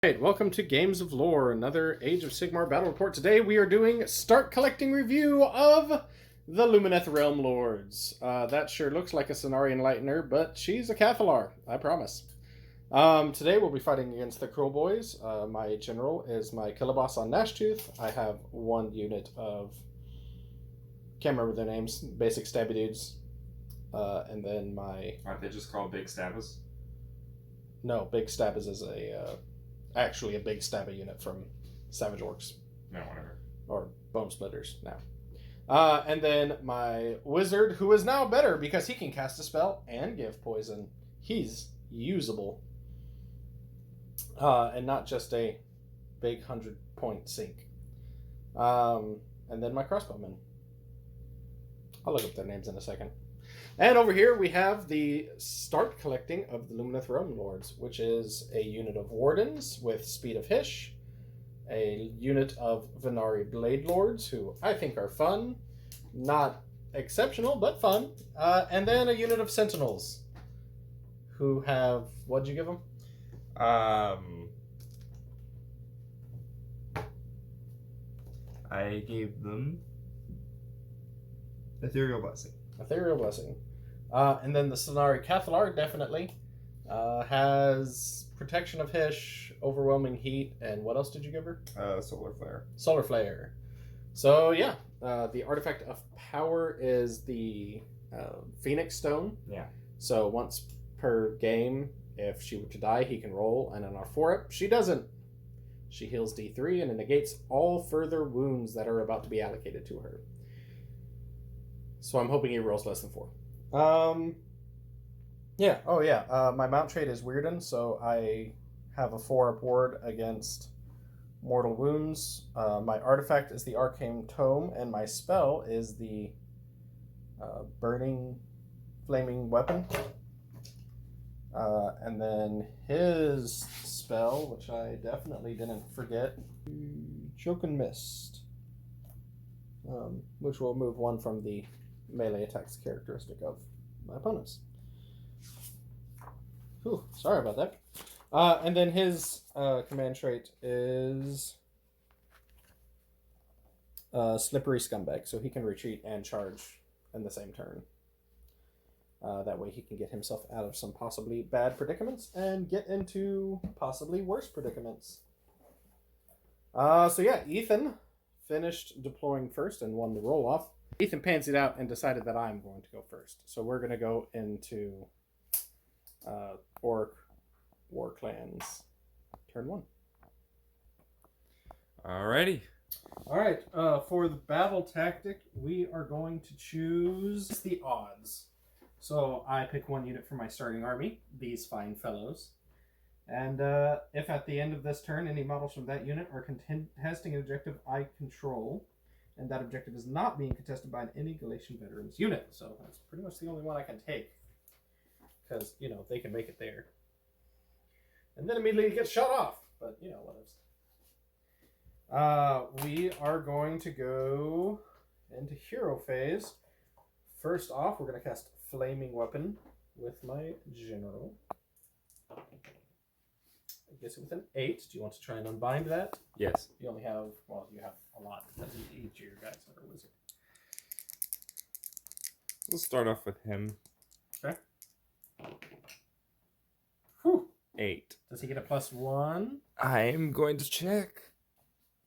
Alright, welcome to Games of Lore, another Age of Sigmar battle report. Today we are doing Start Collecting review of the Lumineth Realm Lords. That sure looks like a Cenarian Lightener, but she's a Cathalar, I promise. Today we'll be fighting against the Kruleboyz. My general is my killer boss on Gnashtooth. I have one unit of... can't remember their names, basic stabby dudes. And then my... Aren't they just called Big Stabbers? No, Big Stabbers is actually a big stabber unit from Savage Orcs. No, whatever. Or Bone Splitters now. And then my wizard, who is now better because he can cast a spell and give poison. He's usable. And not just a big 100-point sink. And then my crossbowmen. I'll look up their names in a second. And over here we have the start collecting of the Lumineth Realm Lords, which is a unit of Wardens with Speed of Hish, a unit of Venari Blade Lords, who I think are fun, not exceptional, but fun, and then a unit of Sentinels, who have, what'd you give them? I gave them Ethereal Blessing. Ethereal Blessing. And then the Cenari Cathalar definitely has Protection of Hish, Overwhelming Heat, and what else did you give her? Solar Flare. Solar Flare. So yeah, the Artifact of Power is the Phoenix Stone. Yeah. So once per game, if she were to die, he can roll, and on our 4-up, she doesn't. She heals D3 and it negates all further wounds that are about to be allocated to her. So I'm hoping he rolls less than 4. Yeah. Oh, yeah. My mount trait is Weirden, so I have a 4-up ward against mortal wounds. My artifact is the Arcane Tome, and my spell is the Burning Flaming Weapon. And then his spell, which I definitely didn't forget, Choke and Mist, which will move one from the melee attacks characteristic of my opponents. Whew, sorry about that. And then his command trait is Slippery Scumbag, so he can retreat and charge in the same turn. That way he can get himself out of some possibly bad predicaments and get into possibly worse predicaments. So yeah, Ethan finished deploying first and won the roll-off. Ethan pansied out and decided that I'm going to go first. So we're going to go into Orc War Clans turn 1. Alrighty. Alright, for the battle tactic, we are going to choose the odds. So I pick one unit for my starting army, these fine fellows. And if at the end of this turn any models from that unit are contesting an objective I control, and that objective is not being contested by any Galatian Veterans unit. So that's pretty much the only one I can take. Because, you know, they can make it there. And then immediately get shot off. But, you know, what else? We are going to go into hero phase. First off, we're going to cast Flaming Weapon with my general. I guess with an 8. Do you want to try and unbind that? Yes. You only have, well, you have a lot because each of your guys are a wizard. We'll start off with him. Okay. Whew. 8. Does he get a +1? I'm going to check.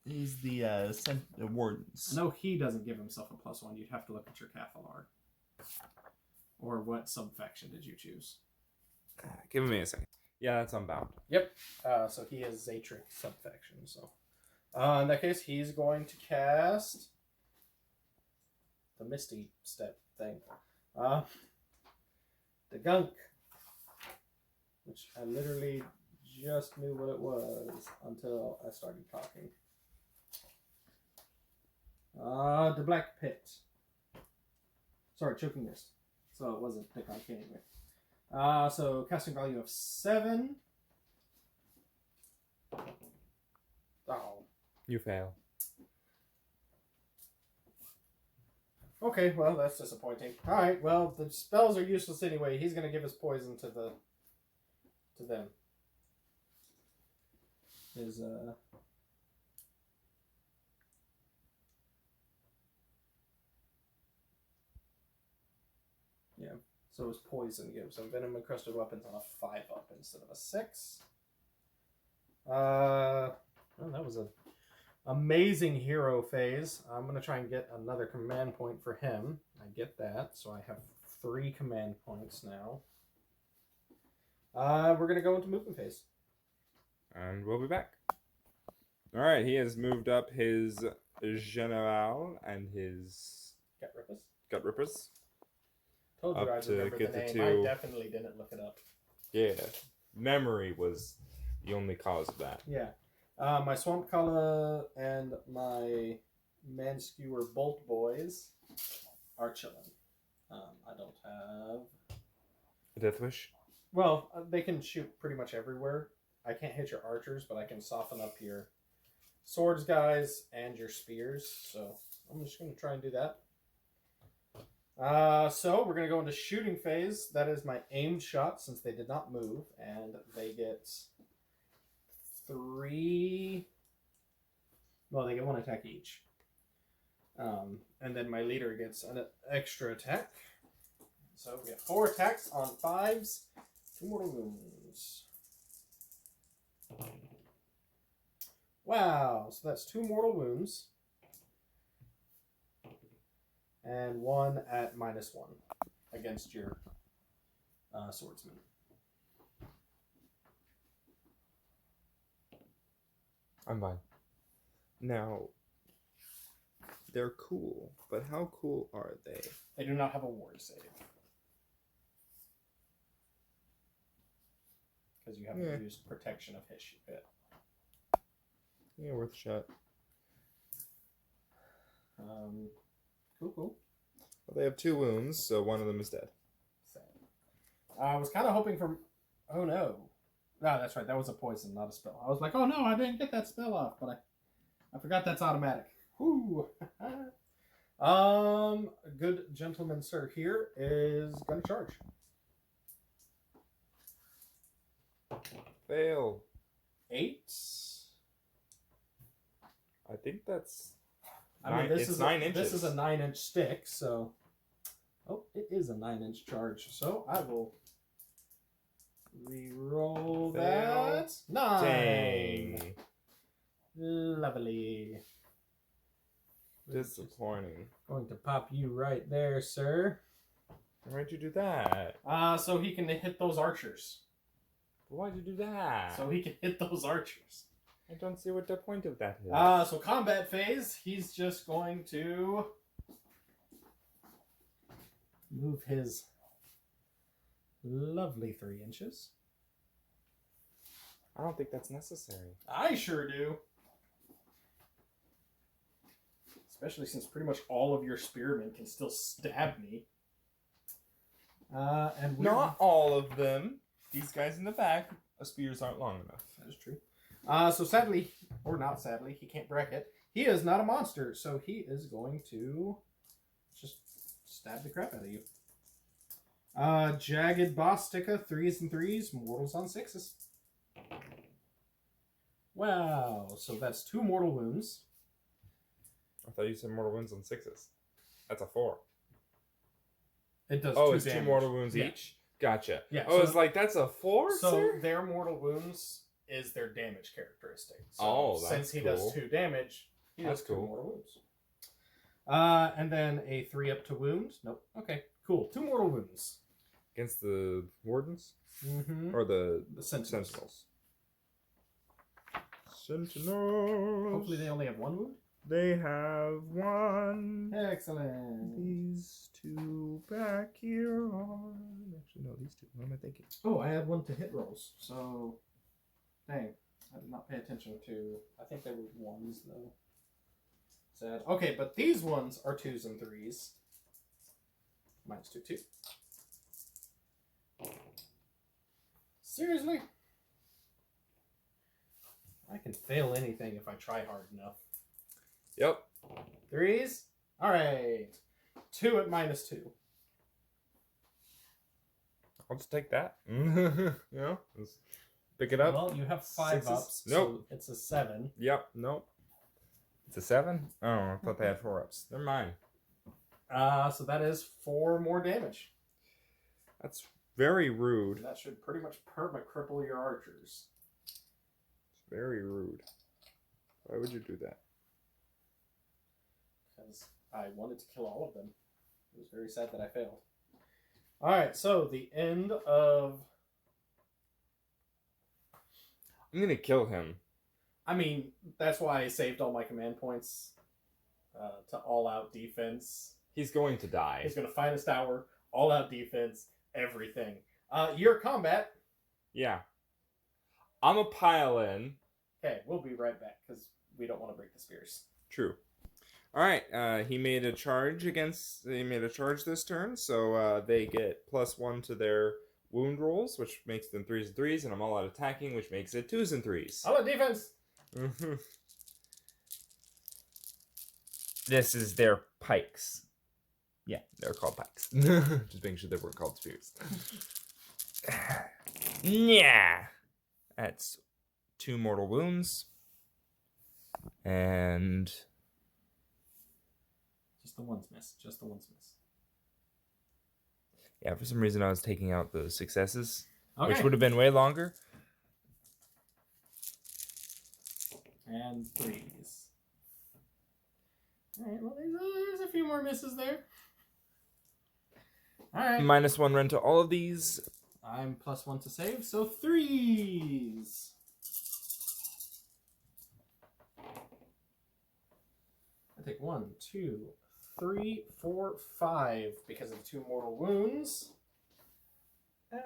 He's the Wardens. No, he doesn't give himself a +1. You'd have to look at your Cathalar. Or what subfaction did you choose? Give me a second. Yeah, that's Unbound. Yep. So he is Zatric subfaction. So, in that case, he's going to cast the Misty Step thing. The Gunk, which I literally just knew what it was until I started talking. The Black Pit. Sorry, Choking Mist. So it wasn't the Gunk anyway. So casting value of 7. Oh. You fail. Okay, well, that's disappointing. Alright, well, the spells are useless anyway. He's going to give his poison to them. His yeah. So his poison gives him venom encrusted weapons on a 5-up instead of a 6. Well, that was a amazing hero phase. I'm gonna try and get another command point for him. I get that, so I have 3 command points now. We're gonna go into movement phase. And we'll be back. Alright, he has moved up his General and his Gut Rippers. Told you Up I'd to remember get the the name. two. I definitely didn't look it up. Yeah. Memory was the only cause of that. Yeah. My Swamp Kala and my Manskewer Bolt Boys are chilling. I don't have... A Death Wish? Well, they can shoot pretty much everywhere. I can't hit your archers, but I can soften up your swords guys and your spears. So I'm just going to try and do that. So we're going to go into shooting phase. That is my aimed shot since they did not move. And they get 3... Well, they get 1 attack each. And then my leader gets an extra attack. So we get 4 attacks on 5s. 2 mortal wounds. Wow, so that's 2 mortal wounds. And 1 at -1 against your swordsman. I'm fine. Now, they're cool, but how cool are they? They do not have a ward save. Because you haven't used protection of his yet. Yeah, worth a shot. Cool. Well, they have 2 wounds, so one of them is dead. Sad. I was kind of hoping for... Oh, no. No, that's right. That was a poison, not a spell. I was like, oh, no, I didn't get that spell off, but I forgot that's automatic. Whoo! Good gentleman, sir, here is going to charge. Fail. 8. I think that's... I mean, this it's is 9 inches. This is a 9-inch stick, so... Oh, it is a 9-inch charge. So I will re-roll that. 9. Dang. Lovely. Disappointing. Going to pop you right there, sir. Why'd you do that? So he can hit those archers. Why'd you do that? So he can hit those archers. I don't see what the point of that is. So combat phase, he's just going to move his lovely 3 inches. I don't think that's necessary. I sure do. Especially since pretty much all of your spearmen can still stab me. And Not all of them. These guys in the back, spears aren't long enough. That is true. So sadly, or not sadly, he can't bracket. He is not a monster, so he is going to just stab the crap out of you. Jagged Bostica, 3s and 3s, mortals on 6s. Wow, so that's 2 mortal wounds. I thought you said mortal wounds on 6s. That's a 4. It does. Oh, 2 it's damage. 2 mortal wounds Yeah. each? Gotcha. Yeah, I was like, that's a 4, So sir? their mortal wounds is their damage characteristic. So Oh, that's since he cool. does 2 damage, he That's does 2 cool. mortal wounds. And then a 3 up to wound. Nope. Okay, cool. 2 mortal wounds. Against the wardens? Mm-hmm. Or the Sentinels. Sentinels. Hopefully they only have 1 wound. They have 1. Excellent. These 2 back here are... Actually, no, these 2. What am I thinking? Oh, I had 1 to hit rolls. So, dang. I did not pay attention to... I think they were 1s, though. Sad. Okay, but these ones are 2s and 3s. Minus 2, 2. Seriously? I can fail anything if I try hard enough. Yep. 3s? Alright. 2 at minus 2. I'll just take that. It's Pick it up. Well, you have 5 Sixes? ups. Nope. So it's a 7. Yep. Nope. It's a 7? Oh, I thought they had 4 ups. They're mine. So that is 4 more damage. That's very rude. And that should pretty much perma-cripple your archers. It's very rude. Why would you do that? Because I wanted to kill all of them. It was very sad that I failed. Alright, so the end of... I'm gonna kill him. I mean, that's why I saved all my command points to all-out defense. He's going to die. He's going to finest hour, all-out defense, everything. Your combat. Yeah. I'm a pile in. Okay, we'll be right back because we don't want to break the spears. True. All right. He made a charge this turn, so they get +1 to their wound rolls, which makes them 3s and 3s, and I'm all out attacking, which makes it 2s and 3s. All-out defense. This is their pikes. Yeah, they're called pikes. Just making sure they weren't called spears. Yeah. That's 2 mortal wounds. And Just the ones miss. Just the ones miss. yeah, for some reason I was taking out the successes, Okay. which would have been way longer. And 3s. Alright, well, there's a few more misses there. Alright. -1 run to all of these. I'm +1 to save, so 3s. I take 1, 2, 3, 4, 5 because of the 2 mortal wounds. I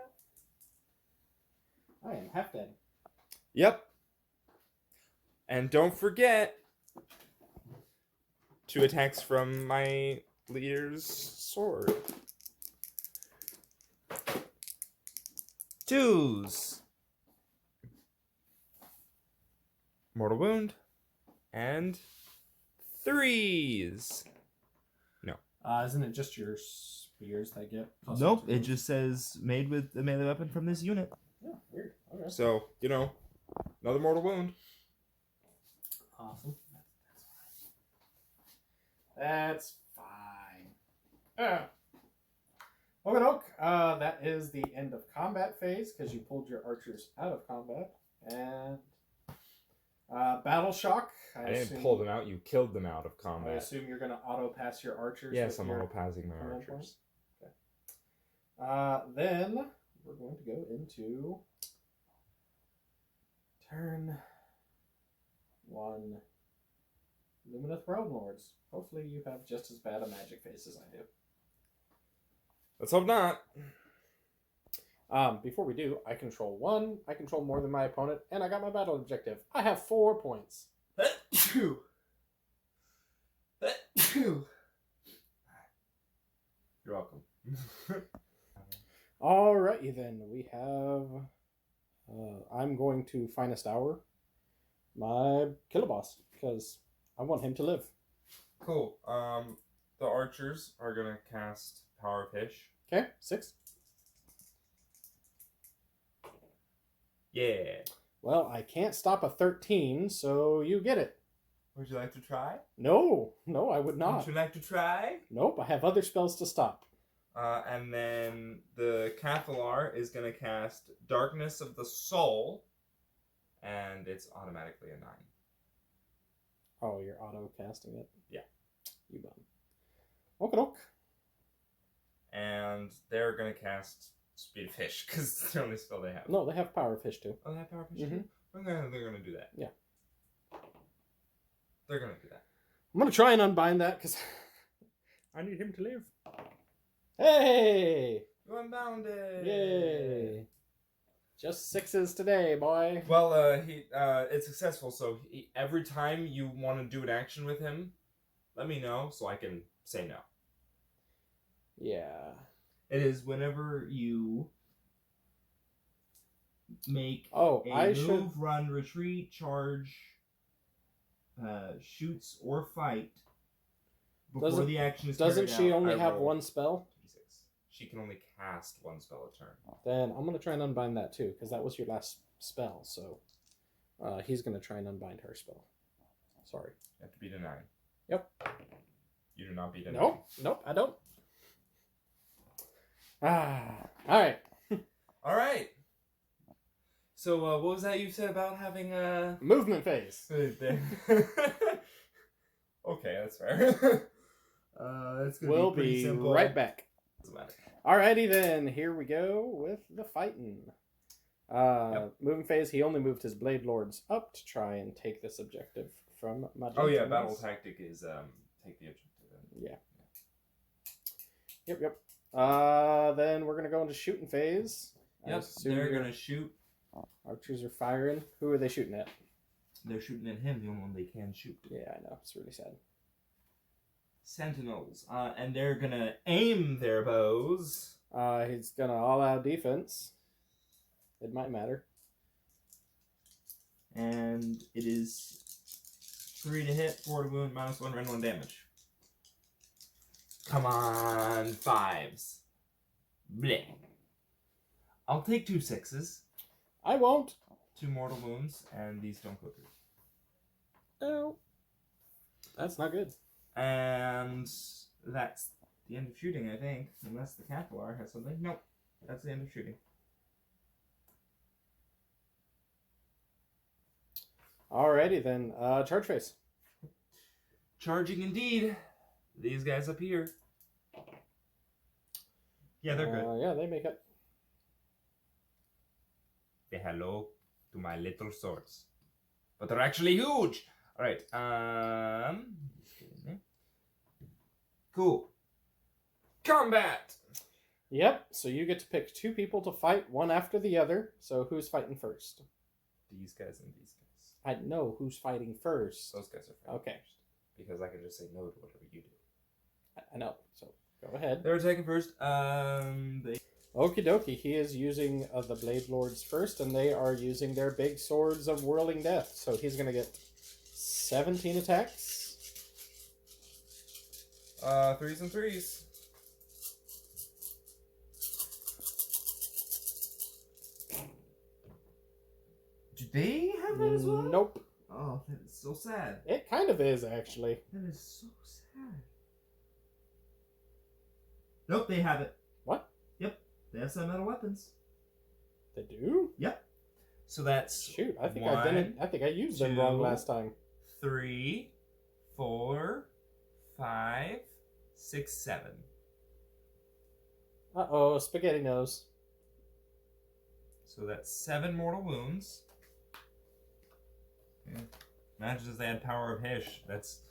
am half dead. Yep. And don't forget 2 attacks from my leader's sword. 2s. Mortal wound. And 3s. No. Isn't it just your spears that get? Nope, it just says made with a melee weapon from this unit. Yeah, weird. Okay. So, another mortal wound. Awesome. That's fine. Okay, Oak. That is the end of combat phase because you pulled your archers out of combat. And battle shock. I didn't pull them out, you killed them out of I combat. assume you're going to auto pass your archers. Yes, with I'm your auto-passing my command archers. point. Okay. Then we're going to go into turn 1. Lumineth Lords. Hopefully you have just as bad a magic face as I do. Let's hope not. Before we do, I control 1. I control more than my opponent, and I got my battle objective. I have 4 points. You're welcome. Alrighty then, we have... I'm going to Finest Hour my killer boss, because I want him to live. Cool. The archers are gonna cast Power of Fish. Okay, 6. Yeah. Well, I can't stop a 13, so you get it. Would you like to try? No, I would not. Would you like to try? Nope, I have other spells to stop. And then the Cathalar is gonna cast Darkness of the Soul, and it's automatically a 9. Oh, you're auto-casting it? Yeah. You bum. Okie-doke. And they're gonna cast Speed of Fish, because it's the only spell they have. No, they have Power of Fish, too. Oh, they have Power of Fish Mhm. too? They're gonna do that. Yeah. They're gonna do that. I'm going to try and unbind that, because I need him to live. Hey! You unbound it! Yay! Just 6s today, boy. Well, it's successful, so every time you want to do an action with him, let me know so I can say no. Yeah. It is whenever you make Oh, a I move, should... run, retreat, charge, shoots, or fight before Doesn't- the action is Doesn't carried she out, only I have roll. 1 spell? D6. She can only cast 1 spell a turn. Then I'm going to try and unbind that, too, because that was your last spell, so he's going to try and unbind her spell. Sorry. You have to beat a 9. Yep. You do not beat a 9. Nope, I don't. Alright. Alright. So, what was that you said about having a... Movement phase. Okay, that's fair. That's gonna We'll be pretty be simple. right back. Doesn't matter. Alrighty then, here we go with the fighting. Moving phase, he only moved his Blade Lords up to try and take this objective from Magenta. Oh yeah, battle tactic is take the objective. Yeah. Yep. Then we're gonna go into shooting phase. Yep, they're gonna shoot. Archers are firing. Who are they shooting at? They're shooting at him, the only one they can shoot. Yeah, I know. It's really sad. Sentinels. And they're gonna aim their bows. He's gonna all-out defense. It might matter. And it is 3 to hit, 4 to wound, -1, rend 1 damage. Come on, 5s. Bleh. I'll take 2 6s. I won't. 2 mortal wounds, and these don't go through. Oh. That's not good. And that's the end of shooting, I think. Unless the Capilar has something. Nope. That's the end of shooting. Alrighty then. Charge phase. Charging indeed. These guys up here. Yeah, they're good. Yeah, they make it. Say hello to my little swords. But they're actually huge! Alright, cool. Combat! Yep, so you get to pick 2 people to fight, one after the other. So who's fighting first? These guys and these guys. I know who's fighting first. Those guys are fighting Okay. first. Because I can just say no to whatever you do. I know, so go ahead. They're attacking first. They... Okie dokie, he is using the Blade Lords first, and they are using their big swords of whirling death. So he's going to get 17 attacks. 3s and 3s. Do they have that as well? Nope. Oh, that is so sad. It kind of is, actually. That is so sad. Nope, they have it. What? Yep, they have some metal weapons. They do? Yep. So that's Shoot, I think 1, I think I used them wrong 2, last time. 3, 4, 5, 6, 7. Uh-oh, spaghetti nose. So that's 7 mortal wounds. Yeah. Imagine if they had power of Hish. That's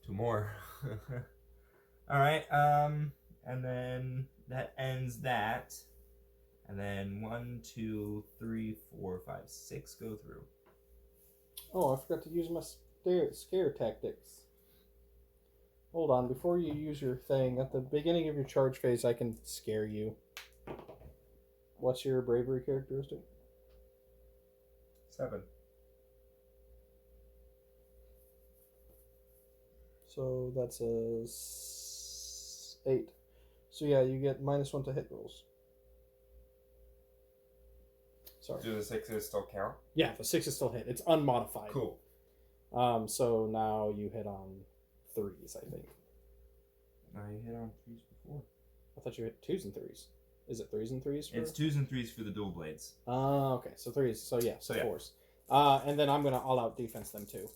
2 more. Alright, and then that ends that. And then 1, 2, 3, 4, 5, 6 go through. Oh, I forgot to use my scare tactics. Hold on, before you use your thing, at the beginning of your charge phase, I can scare you. What's your bravery characteristic? 7. So that's a 8. So yeah, you get -1 to hit rolls. Sorry. Do the 6s still count? Yeah, the 6 is still hit. It's unmodified. Cool. So now you hit on 3s, I think. No, you hit on 3s before. I thought you hit 2s and 3s. Is it 3s and 3s? It's 2s and 3s for the dual blades. Okay. So 3s. So yeah, So yeah. 4s. And then I'm going to all-out defense them too.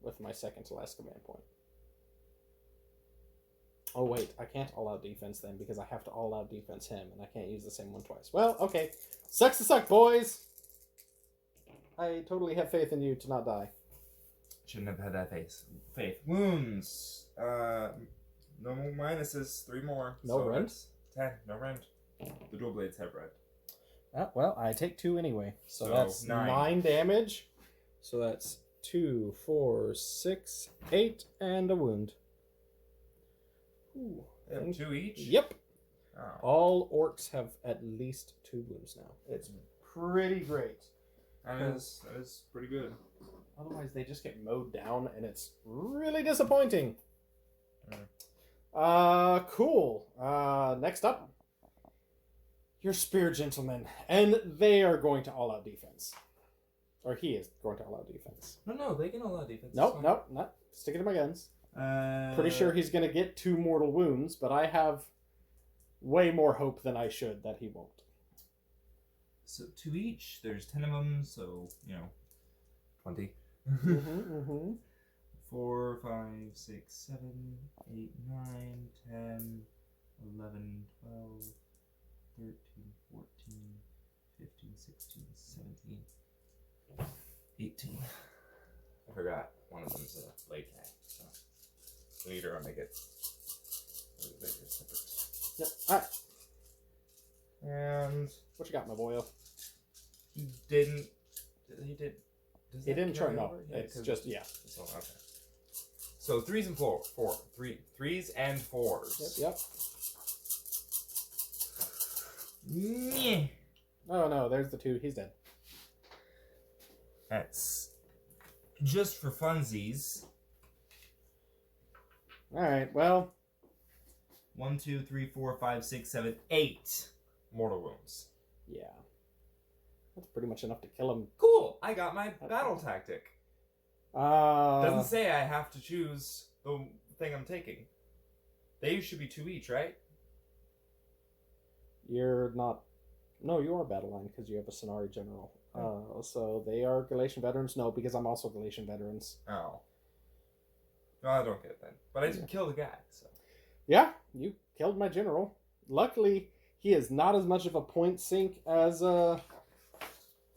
With my second to last command point. Oh wait, I can't all-out defense them because I have to all-out defense him, and I can't use the same one twice. Well, okay. Sucks to suck, boys! I totally have faith in you to not die. Shouldn't have had that faith. Wounds. No more minuses. 3 more. No rend? That's 10. No rend. The dual blades have rend. Well, I take 2 anyway. So So, that's 9. 9 damage. So that's 2, 4, 6, 8, and a wound. Ooh, They have 2 each? Yep. Oh. All orcs have at least 2 wounds now. It's pretty great. That is pretty good. Otherwise, they just get mowed down, and it's really disappointing. Cool. Next up, your spear gentlemen, and they are going to all-out defense. Or he is going to all-out defense. No, they can all-out defense. Nope, not sticking to my guns. Pretty sure he's going to get 2 mortal wounds, but I have way more hope than I should that he won't. So 2 each. There's 10 of them, so 20. 4, 5, 6, 7, 8, 9, 10, 11, 12, 13, 14, 15, 16, 17, 18. I forgot. One of them's a late guy, so later I'll make it. Yep. Alright. And What you got, my boyo? he didn't. He did. Does He that didn't carry turn, no. over? Yeah, It's 'cause just, yeah. So, okay. So 3s and 3s and 4s. Yep. Yeah. Oh, no, there's the 2. He's dead. That's just for funsies. Alright, well. 1, 2, 3, 4, 5, 6, 7, 8 Mortal wounds. Yeah. That's pretty much enough to kill him. Cool. I got my battle tactic. Doesn't say I have to choose the thing I'm taking. They should be 2 each, right? You're not... No, you are battle line because you have a Sonari general. So they are Galatian veterans? No, because I'm also Galatian veterans. Oh. No, I don't get it then. But I did kill the guy, so. Yeah, you killed my general. Luckily, he is not as much of a point sink as...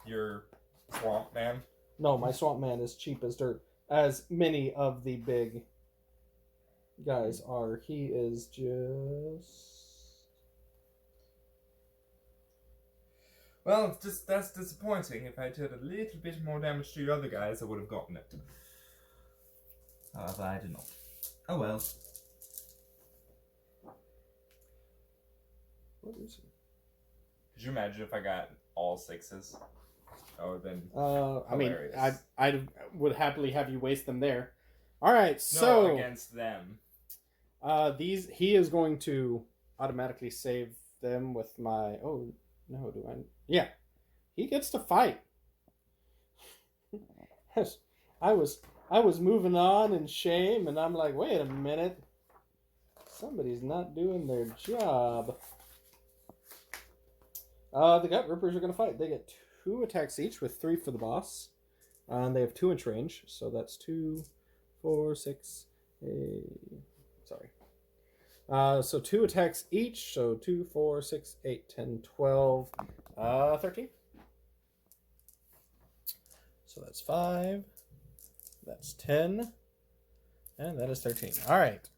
Your swamp man. No, my swamp man is cheap as dirt. As many of the big guys are. He is just... Well, it's just that's disappointing. If I did a little bit more damage to your other guys, I would have gotten it. However, I did not. Oh well. What is it? Could you imagine if I got all 6s? That would have been I mean, hilarious. I would happily have you waste them there. All right, so no, against them. he is going to automatically save them with my. Oh no, do I? Yeah, he gets to fight. I was moving on in shame, and I'm like, wait a minute, somebody's not doing their job. The Gut Rippers are going to fight. They get 2 attacks each with 3 for the boss. And they have 2-inch range. So that's 2, 4, 6, 8. Sorry. So 2 attacks each. So 2, 4, 6, 8, 10, 12, 13. So that's 5. That's 10. And that is 13. All right.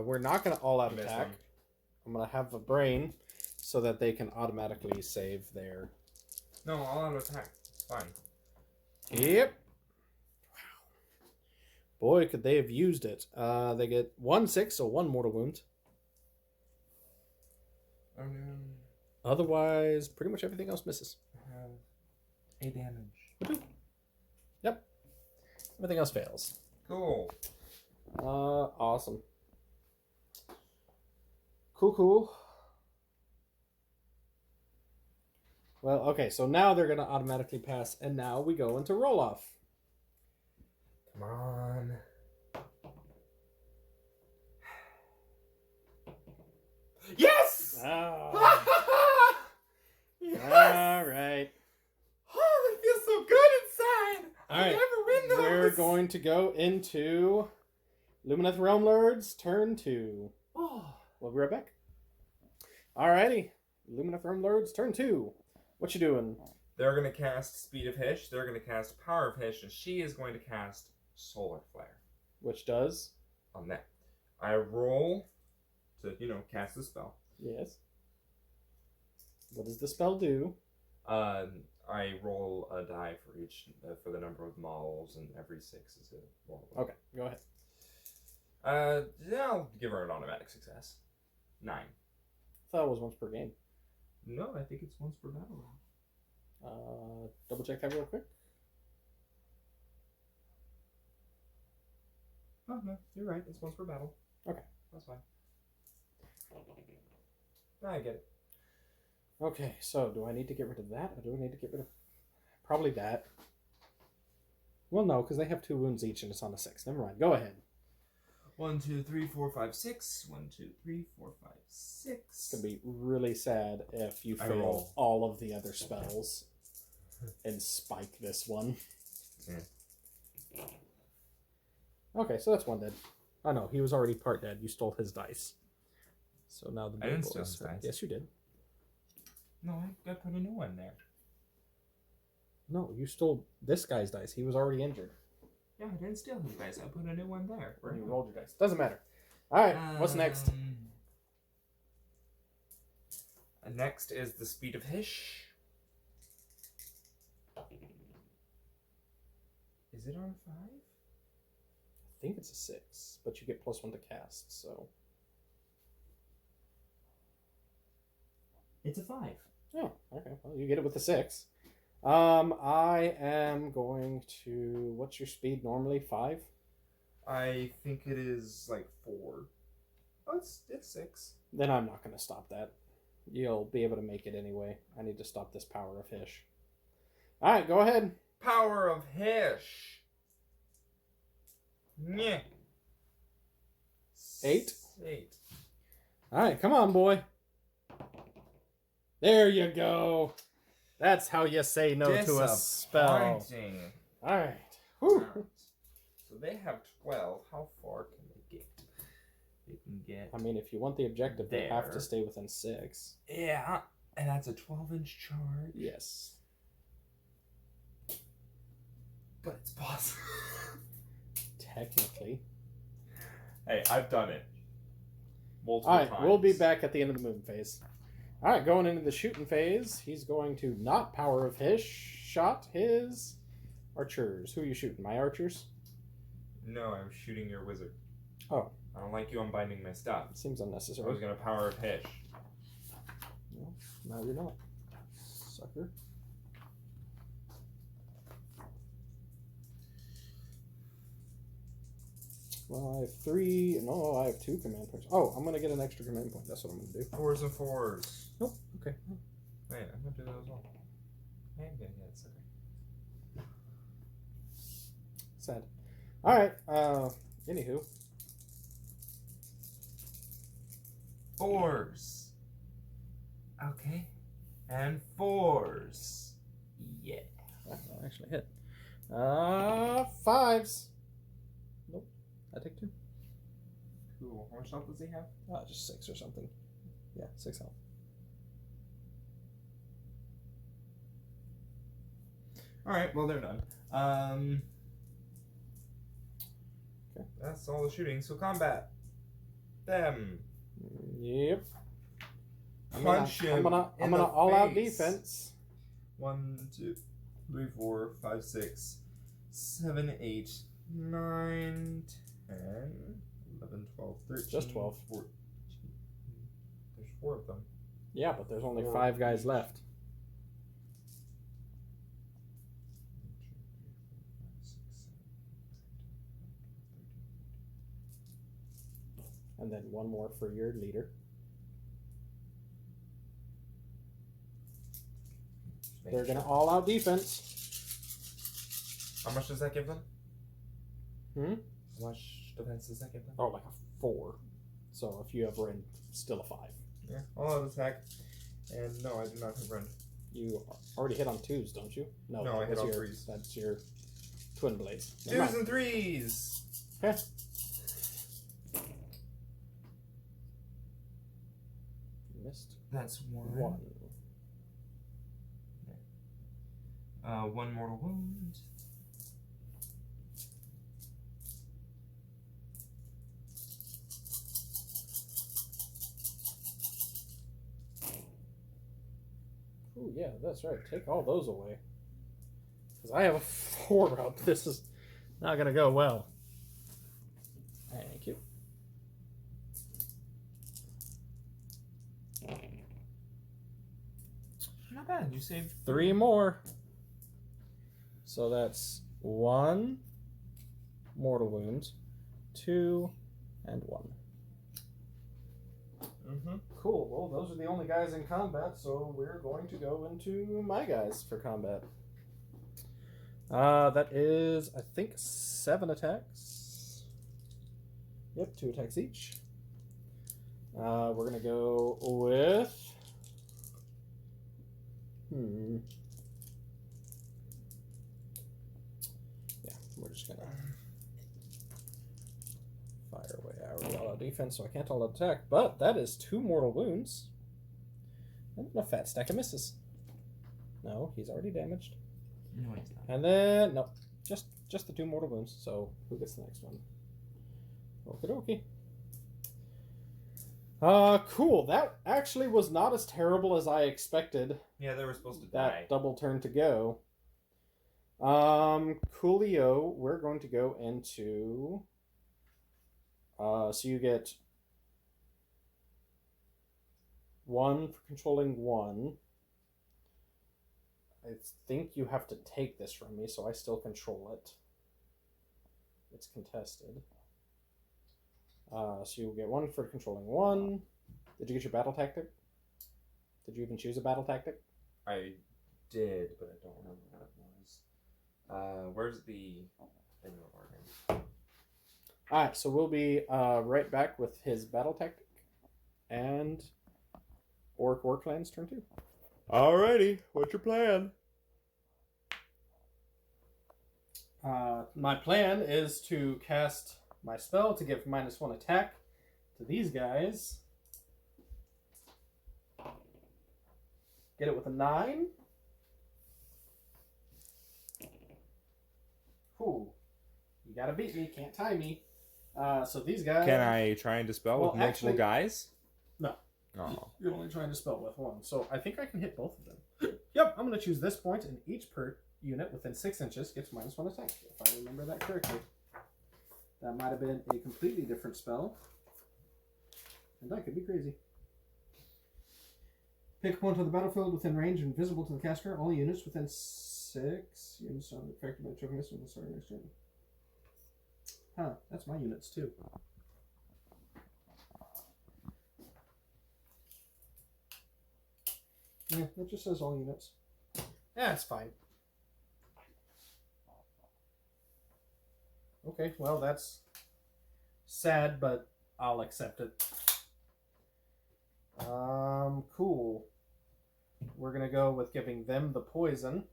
We're not going to all-out attack. I'm going to have a brain so that they can automatically save their... No, all out attack. It's fine. Yep. Wow. Boy, could they have used it. They get 1 6, so 1 mortal wound. Oh no. Otherwise, pretty much everything else misses. I have 8 damage. Yep. Everything else fails. Cool. Awesome. Cool. Well, okay, so now they're going to automatically pass, and now we go into roll-off. Come on. Yes! Oh. Yes! All right. Oh, I feel so good inside. All right. I never win those. We're going to go into Lumineth Realm Lords, turn 2. Oh. We'll be right back. Alrighty. Lumineth Realm Lords, turn 2. What you doing? They're going to cast Speed of Hish. They're going to cast Power of Hish, and she is going to cast Solar Flare. Which does? On that. I roll to, cast the spell. Yes. What does the spell do? I roll a die for each, for the number of models, and every 6 is a roll. Okay, go ahead. Yeah, I'll give her an automatic success. 9. I thought it was once per game. No, I think it's once per battle round. Double check that real quick. Oh, no, you're right. It's once per battle. Okay. That's fine. I get it. Okay, so do I need to get rid of that, or do I need to get rid of... Probably that. Well, no, because they have 2 wounds each, and it's on a 6. Never mind. Go ahead. 1, 2, 3, 4, 5, 6. 1, 2, 3, 4, 5, 6. It's going to be really sad if you I fail roll. all of the other spells and spike this one. Yeah. Okay, so that's 1 dead. Oh no, he was already part dead. You stole his dice. So now the I didn't big steal boys his are- dice. Yes, you did. No, I put a new one there. No, you stole this guy's dice. He was already injured. Yeah, I didn't steal his dice. I put a new one there. When you rolled your dice. Doesn't matter. Alright, what's next? Next is the speed of Hish. Is it on 5? I think it's a 6, but you get +1 to cast, so... It's a 5. Oh, okay. Well, you get it with the 6. I am going to... What's your speed normally? 5? I think it is like 4. Oh, it's 6. Then I'm not going to stop that. You'll be able to make it anyway. I need to stop this power of Hish. Alright, go ahead. Power of Hish. Yeah. 8? 8. Alright, come on, boy. There you go. That's how you say no to a spell. Disappointing. Alright. Whew. Alright. So they have 12. How far can they get? They can get... I mean, if you want the objective, they have to There. stay within 6. Yeah. And that's a 12-inch charge. Yes. But it's possible. Technically. Hey, I've done it. Multiple Alright, times. we'll be back at the end of the movement phase. Alright, going into the shooting phase, he's going to not power of his shot his archers. Who are you shooting? My archers? No, I'm shooting your wizard. Oh. I don't like you unbinding my stuff. Seems I unnecessary. was gonna power of Hish. No, no, you're not. Sucker. Well, I have 3. No, I have 2 command points. Oh, I'm going to get an extra command point. That's what I'm going to do. 4s and 4s. Nope. Okay. Wait, I'm gonna do that as well. I am gonna get it, sorry. Sad. Alright, anywho. 4s. Okay. And 4s. Yeah. That actually hit. 5s. Nope. I take 2. Cool. How much health does he have? Just 6 or something. Yeah, 6 health. Alright, well, they're done. Okay. That's all the shooting. So, combat. Them. Yep. Punch him. I'm gonna all out defense. 1, 2, 3, 4, 5, 6, 7, 8, 9, 10, 11, 12, 13. Just 12. 14. There's 4 of them. Yeah, but there's only 4 5 guys each. left. 1, 2, 3, 4, 5, 6, 7, 8, 9, 10, 11, 12, 13, 14. And then 1 more for your leader. They're gonna all out defense. How much does that give them? Hmm? How much defense does that give them? Oh, like a 4. So if you have rend, still a 5. Yeah, all out attack. And no, I do not have rend. You already hit on 2s, don't you? No, I hit that's on your, 3s. That's your twin blades. Never 2s mind. and 3s! Okay. Missed That's 1. 1. 1 mortal wound. Ooh, yeah, that's right. Take all those away. Because I have a 4 up. This is not going to go well. Thank you. Not bad, you saved 3 more. So that's 1 mortal wound, 2, and 1. Cool. Well, those are the only guys in combat, so we're going to go into my guys for combat. That is, I think, 7 attacks. Yep, 2 attacks each. We're going to go with... Yeah, we're just going to fire away our all-out defense, so I can't all-out attack. But that is 2 mortal wounds. And a fat stack of misses. No, he's already damaged. No, he's not. And then, no, just the 2 mortal wounds. So, who gets the next one? Okie dokie. Cool. That actually was not as terrible as I expected. Yeah, they were supposed to That die. double turn to go. Coolio, we're going to go into... so you get 1 for controlling 1. I think you have to take this from me, so I still control it. It's contested. So you get 1 for controlling 1. Did you get your battle tactic? Did you even choose a battle tactic? I did, but I don't remember what it was. Where's the thing of organ? Alright, so we'll be right back with his battle tactic. And Orc Clan's turn 2. Alrighty, what's your plan? My plan is to cast my spell to give -1 attack to these guys. Get it with a 9. Ooh. You gotta beat me, can't tie me. So these guys... Can I try and dispel with multiple actually, guys? No. Oh. You're only trying to spell with 1. So I think I can hit both of them. Yep, I'm going to choose this point, and each unit within 6 inches gets -1 attack, if I remember that correctly. That might have been a completely different spell. And that could be crazy. Pick a point on the battlefield within range and visible to the caster. All units within 6 units are affected by choking missile until starting next turn. Huh, that's my units too. Yeah, that just says all units. Yeah, it's fine. Okay, well, that's sad, but I'll accept it. Cool. We're going to go with giving them the poison.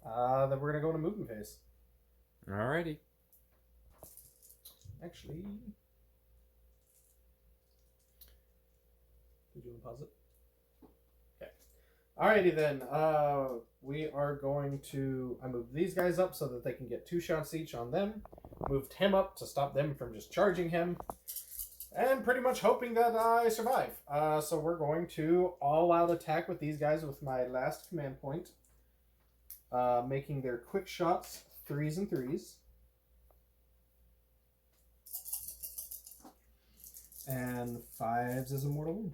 Then we're going to go into movement phase. Alrighty. Actually... Did you want to pause it? Alrighty then, we are going to... I moved these guys up so that they can get 2 shots each on them. Moved him up to stop them from just charging him. And pretty much hoping that I survive. So we're going to all-out attack with these guys with my last command point. Making their quick shots 3s and 3s. And 5s as a mortal wound.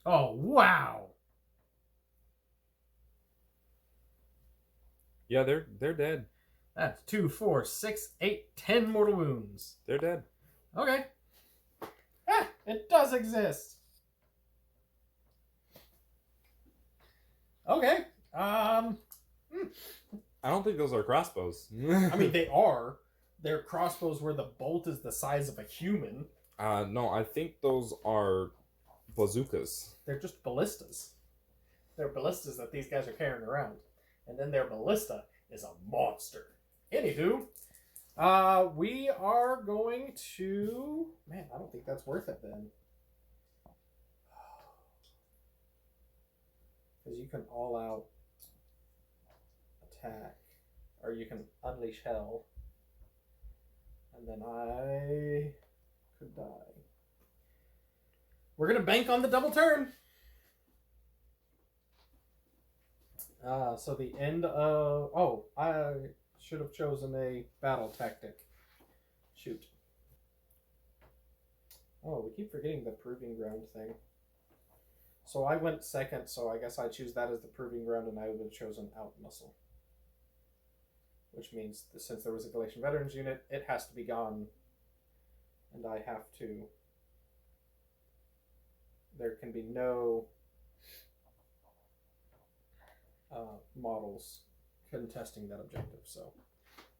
Oh, wow! Yeah, they're dead. That's 2, 4, 6, 8, 10 mortal wounds. They're dead. Okay. Ah, it does exist. Okay. I don't think those are crossbows. I mean, they are. They're crossbows where the bolt is the size of a human. No, I think those are bazookas. They're just ballistas. They're ballistas that these guys are carrying around. And then their ballista is a monster. Anywho, we are going to... Man, I don't think that's worth it then. Because you can all-out attack. Or you can unleash hell. And then I could die. We're going to bank on the double turn. So the end of... Oh, I should have chosen a battle tactic. Shoot. Oh, we keep forgetting the proving ground thing. So I went second, so I guess I choose that as the proving ground, and I would have chosen out muscle. which means that since there was a Galatian Veterans unit, it has to be gone, and I have to. There can be no models contesting that objective. So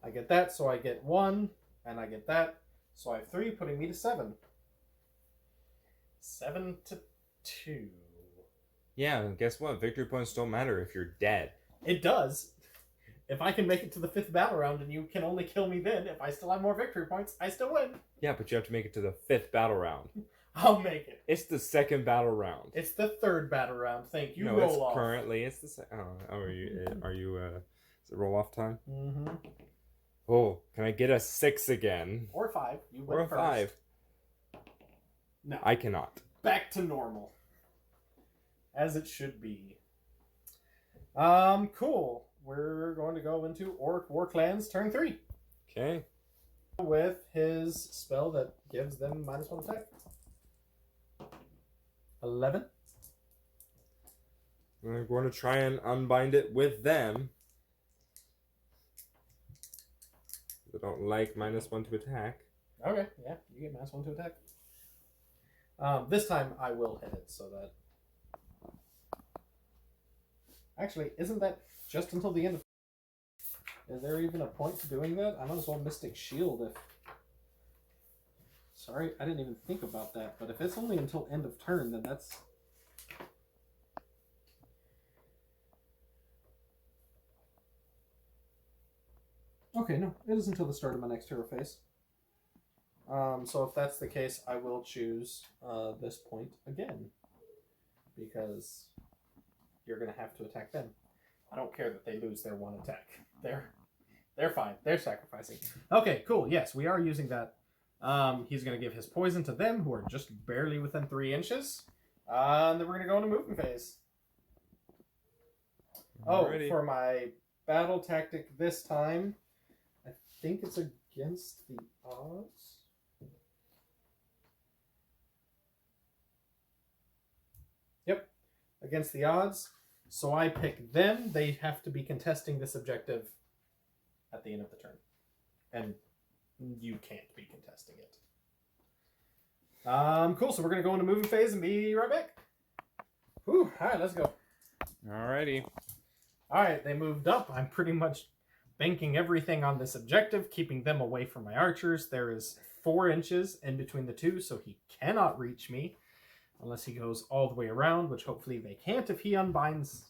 I get that, so I get 1, and I get that, so I have 3, putting me to 7. 7 to 2. Yeah, and guess what? Victory points don't matter if you're dead. It does. If I can make it to the 5th battle round and you can only kill me then, if I still have more victory points, I still win. Yeah, but you have to make it to the 5th battle round. I'll make it. It's the 2nd battle round. It's the 3rd battle round. Thank you. No, roll it's off. currently it's the are you is it roll off time? Mm-hmm. Oh, can I get a 6 again? Or 5. You win Or a first. 5? No. I cannot. Back to normal. As it should be. Cool. We're going to go into Orc War Clans turn 3. Okay. With his spell that gives them -1 attack. 11. We're going to try and unbind it with them. They don't like -1 to attack. Okay, yeah, you get -1 to attack. This time I will hit it so that. Actually, isn't that just until the end of. Is there even a point to doing that? I might as well Mystic Shield if. Sorry, I didn't even think about that, but if it's only until end of turn, then that's. Okay, no, it is until the start of my next hero phase. So if that's the case, I will choose this point again. Because you're going to have to attack them. I don't care that they lose their 1 attack. They're fine. They're sacrificing. Okay, cool. Yes, we are using that. He's going to give his poison to them, who are just barely within 3 inches. And then we're going to go into movement phase. Alrighty. Oh, for my battle tactic this time, I think it's against the odds. Yep, against the odds. So I pick them. They have to be contesting this objective at the end of the turn. And you can't be contesting it. Cool, so we're going to go into moving phase and be right back. Whew, alright, let's go. Alrighty. Alright, they moved up. I'm pretty much banking everything on this objective, keeping them away from my archers. There is 4 inches in between the two, so he cannot reach me. Unless he goes all the way around, which hopefully they can't if he unbinds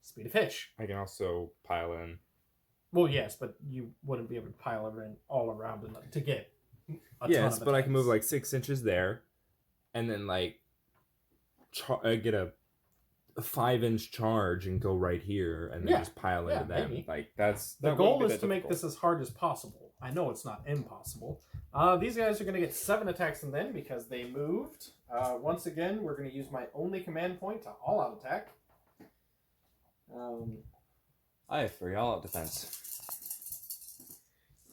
Speed of Fish. I can also pile in. Well, yes, but you wouldn't be able to pile it in all around to get a Yes, ton of but I can attacks. move like 6 inches there, and then like get a 5-inch charge and go right here, and then Yeah, just pile into them. maybe. Like that's The that goal wouldn't be is that to make difficult. this as hard as possible. I know it's not impossible. These guys are going to get 7 attacks and then because they moved. Once again, we're going to use my only command point to all-out attack. I have 3 all-out defense.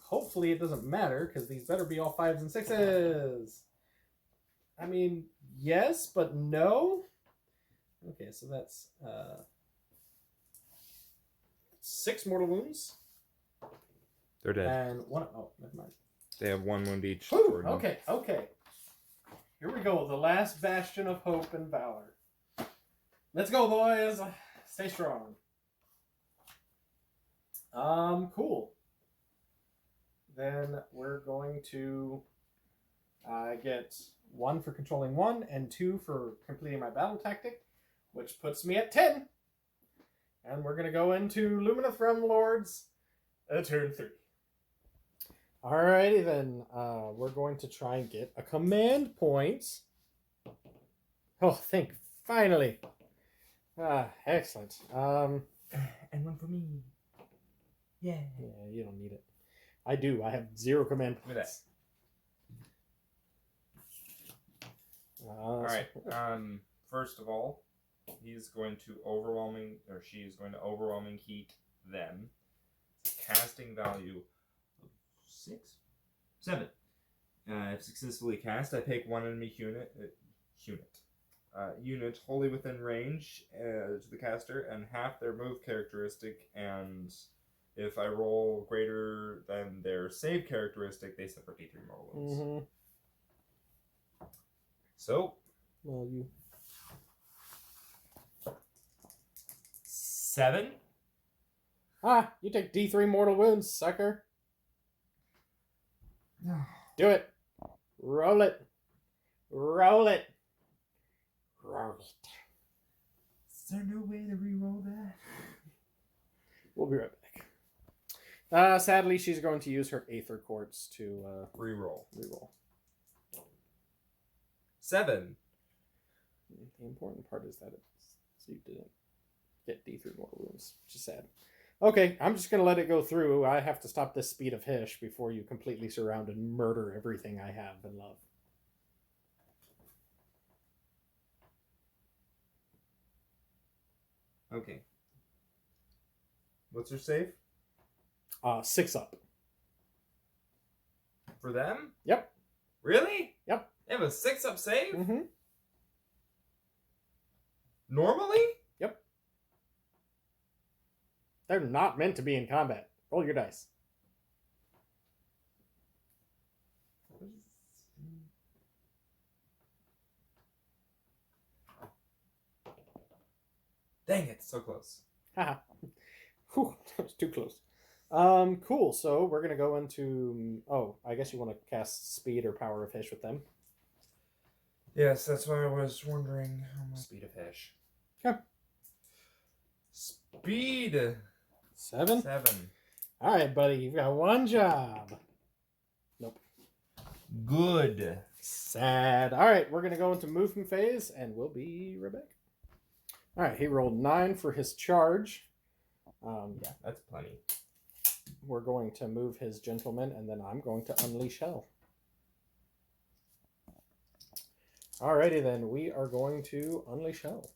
Hopefully it doesn't matter because these better be all 5s and 6s. I mean, yes, but no. Okay, so that's 6 mortal wounds. They're dead. And 1. Oh, never mind. They have 1 wound each. Whew, toward them. okay. Here we go. The last bastion of hope and valor. Let's go, boys. Stay strong. Cool. Then we're going to get 1 for controlling 1 and 2 for completing my battle tactic, which puts me at 10. And we're going to go into Lumineth Vanguard's turn 3. Alrighty then, we're going to try and get a command point. Oh, finally. Excellent. And 1 for me. Yeah. Yeah, you don't need it. I do. I have 0 command Look at points. Alright, first of all, he's going to she is going to overwhelming heat them. Casting value of 6? 7. If successfully cast, I pick 1 enemy unit wholly within range to the caster and half their move characteristic and If I roll greater than their save characteristic, they suffer D3 mortal wounds. Mm-hmm. So, Well, you 7. you take D3 mortal wounds, sucker. Do it. Roll it. Roll it. Roll it. Is there no way to re-roll that? We'll be right back. Sadly, she's going to use her Aether Quartz to Re-roll. reroll. 7. The important part is that you didn't get D3 mortal wounds, which is sad. Okay, I'm just going to let it go through. I have to stop this speed of Hish before you completely surround and murder everything I have and love. Okay. What's her save? 6 up. For them? Yep. Really? Yep. They have a 6-up save? Mm-hmm. Normally? Yep. They're not meant to be in combat. Roll your dice. Dang it, so close. Haha. Whew, that was too close. Cool. So we're gonna go into. Oh, I guess you want to cast Speed or Power of Hish with them. Yes, that's why I was wondering how much. Speed of Hish. Okay. Speed! 7. 7. All right, buddy. You've got one job. Nope. Good. Sad. All right, we're gonna go into movement phase, and we'll be right back. All right, he rolled 9 for his charge. Yeah, that's plenty. We're going to move his gentleman, and then I'm going to unleash hell. Alrighty then, we are going to unleash hell.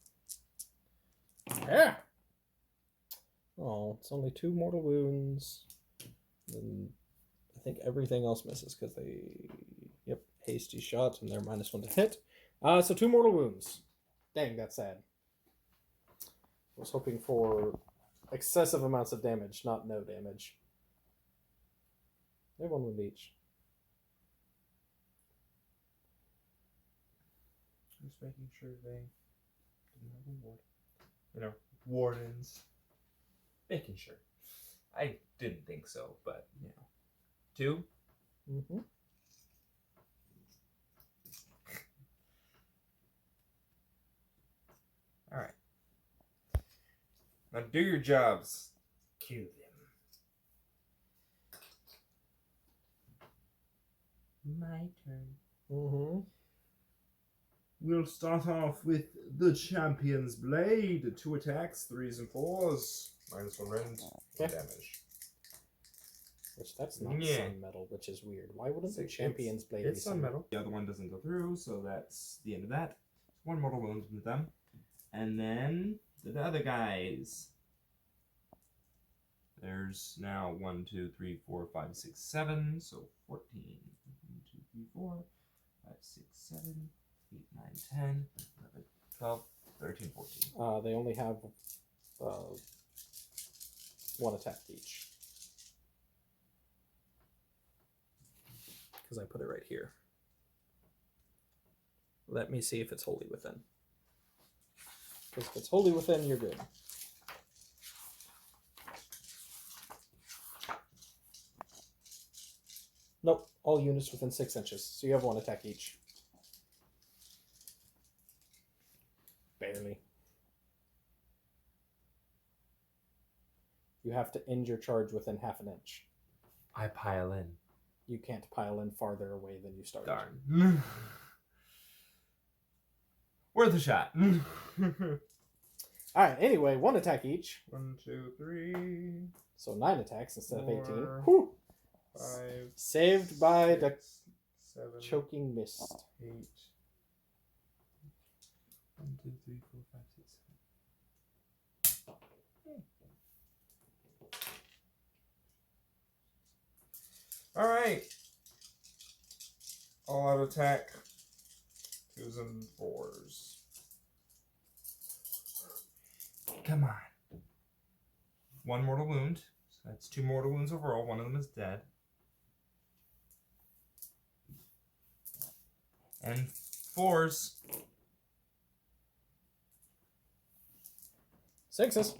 Yeah. Oh, it's only 2 mortal wounds. And I think everything else misses because they, yep, hasty shots and they're -1 to hit. So 2 mortal wounds. Dang, that's sad. I was hoping for excessive amounts of damage, not no damage. They have 1 wound each. Just making sure they didn't have a ward. You know, wardens. Making sure. I didn't think so, but, you know. 2? Mm-hmm. Alright. Now do your jobs. Kill them. My turn. Mm-hmm. We'll start off with the Champion's Blade. 2 attacks, 3s and 4s. -1 rend. Okay. Damage. Which that's not Yeah. sun metal, which is weird. Why wouldn't the It's- champion's blade be It's sun metal. The other one doesn't go through, so that's the end of that. 1 mortal wound into them. And then the other guys. There's now 1, 2, 3, 4, 5, 6, 7. So 14. 1, 2, 3, 4, 5, 6, 7, 8, 9, 10, 11, 12, 13, 14. They only have 1 attack each. Because I put it right here. Let me see if it's wholly within. Because if it's wholly within, you're good. Nope, all units within 6 inches. So you have 1 attack each. Barely. You have to end your charge within half an inch. I pile in. You can't pile in farther away than you started. Darn. Worth a shot. Alright, anyway, 1 attack each. 1, 2, 3, So 9 attacks instead of 18. 4, Whew. 5. Saved by the 6, 7, choking mist. 8. 1, 2, 3, 4, 5, 6, 7. Alright. All out attack. 2s and 4s. Come on. 1 mortal wound. That's 2 mortal wounds overall. One of them is dead. And 4s. 6s.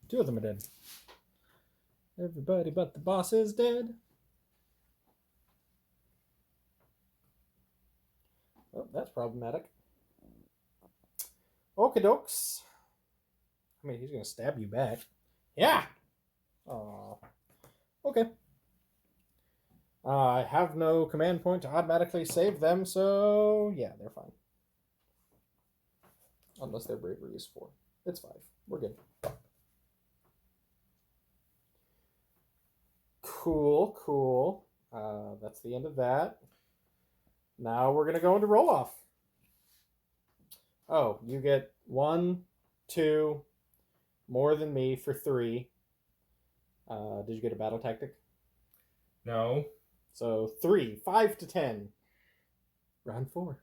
2 of them are dead. Everybody but the boss is dead. Oh, that's problematic. Okey-dokes. I mean, he's going to stab you back. Yeah! Oh. Okay. I have no command point to automatically save them, so yeah, they're fine. Unless their bravery is 4. It's 5. We're good. Cool, cool. That's the end of that. Now we're going to go into roll-off. Oh, you get 1, 2, more than me for 3. Did you get a battle tactic? No. So 3, 5 to 10. Round 4.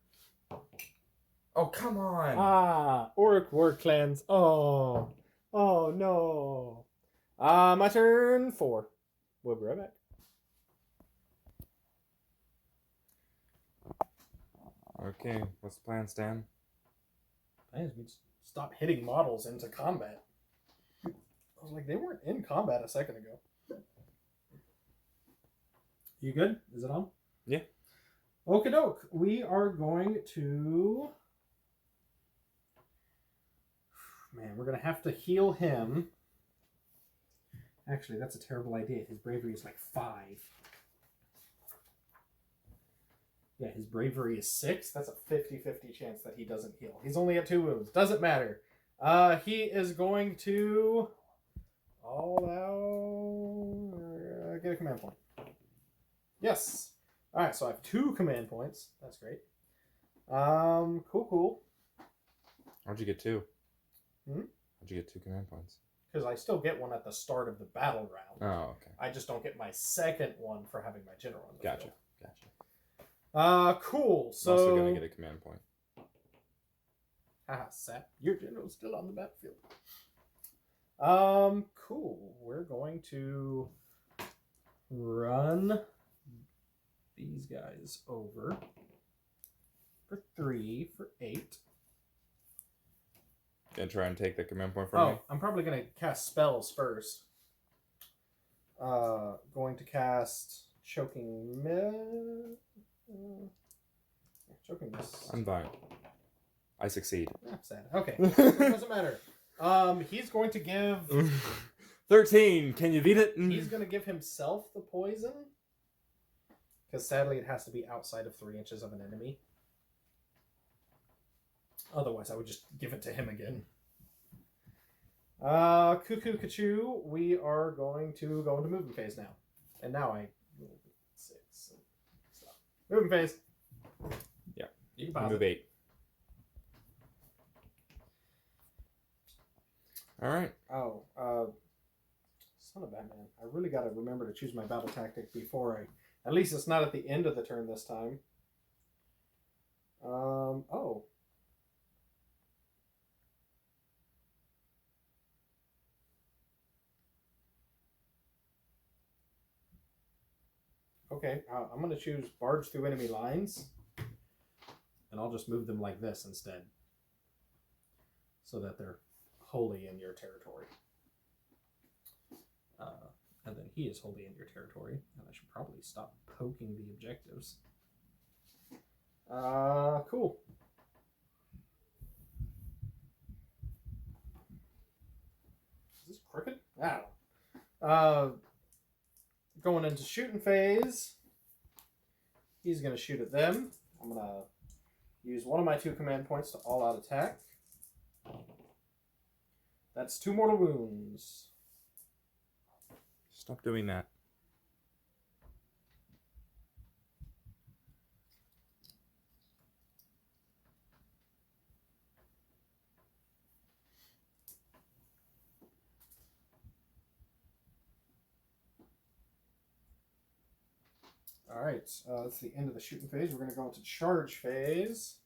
Oh, come on. Orc war clans. Oh no. My turn 4. We'll be right back. Okay, what's the plan, Stan? Man, we stop hitting models into combat. I was like, they weren't in combat a second ago. You good? Is it on? Yeah. Okie doke. We are going to... Man, we're going to have to heal him. Actually, that's a terrible idea. His bravery is like 5. Yeah, his bravery is 6. That's a 50-50 chance that he doesn't heal. He's only at 2 wounds. Doesn't matter. He is going to all out get a command point. Yes. All right, so I have 2 command points. That's great. Cool. How'd you get 2? Hmm? How'd you get 2 command points? Because I still get one at the start of the battle round. Oh, okay. I just don't get my second one for having my general in the Gotcha. field. Cool. So I'm also gonna get a command point. Haha, sap. Your general's still on the battlefield. Cool. We're going to run these guys over for 3 for 8. Gonna try and take the command point from me? I'm probably gonna cast spells first. Going to cast Choking Choking Mist. I'm fine. I succeed. Sad. Okay. It doesn't matter. He's going to give 13. Can you beat it? He's going to give himself the poison. Because sadly it has to be outside of 3 inches of an enemy. Otherwise I would just give it to him again. Cuckoo Kachoo, we are going to go into movement phase now. And now I 6. Stop. Movement phase. Yeah. You can pause move it. 8. Alright. Oh, son of Batman. I really got to remember to choose my battle tactic before I... At least it's not at the end of the turn this time. Oh. Okay, I'm going to choose barge through enemy lines. And I'll just move them like this instead. So that they're wholly in your territory. And then he is wholly in your territory. And I should probably stop poking the objectives. Cool. Is this crooked? Oh. Going into shooting phase. He's going to shoot at them. I'm going to use one of my 2 command points to all-out attack. That's 2 mortal wounds. Stop doing that. Alright, that's the end of the shooting phase. We're going to go into charge phase.